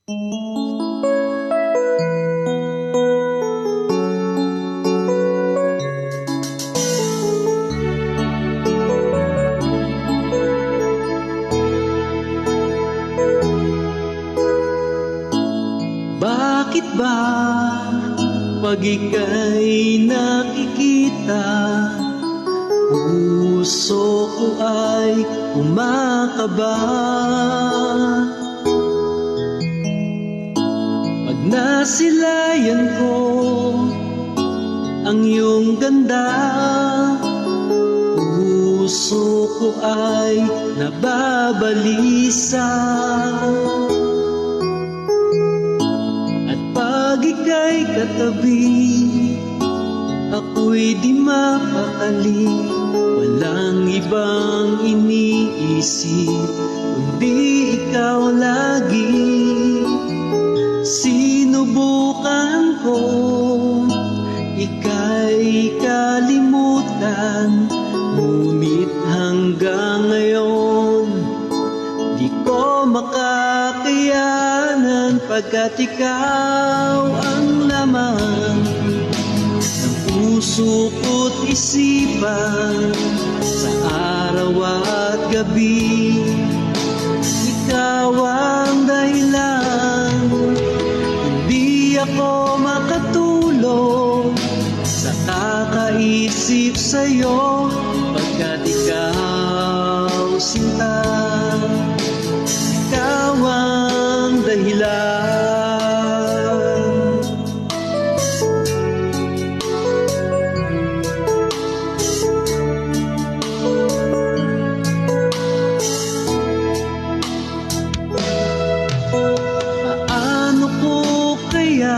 Bakit ba pag ika'y nakikita, puso ko ay kumakaba? Pag nasilayan ko ang iyong ganda, puso ko ay nababalisa. Pag ika'y katabi, ako'y di mapakali. Walang ibang iniisip, kundi ikaw lagi. Sinubukan ko, ika'y kalimutan, ngunit hanggang ngayon di ko makakayanan, pagkat ikaw ang laman ng puso ko't isipan. Sa araw at gabi, ikaw ang dahilan. Hindi ako makatulog sa kakaisip sa'yo, pagkat ikaw sinta, ikaw ang dahilan. Paano ko kaya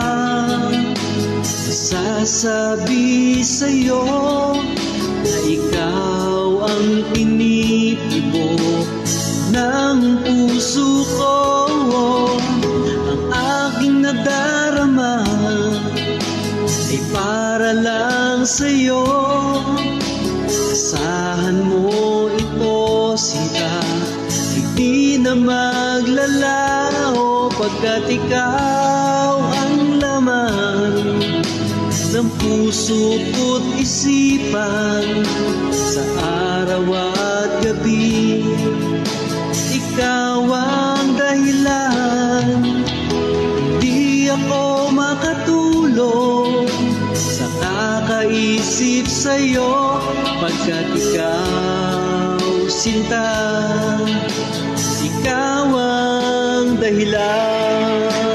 masasabi sa'yo na ikaw ang pinipibok ng puso ko? Ang aking nadarama ay para lang sa'yo. Asahan mo ito, sinta, hindi na maglalaho, pagkat ikaw ang laman ng puso ko't isipan. Sa araw at gabi, ikaw ang dahilan. Hindi ako makatulog sa kakaisip sa'yo, pagkat ikaw sinta, ikaw ang dahilan.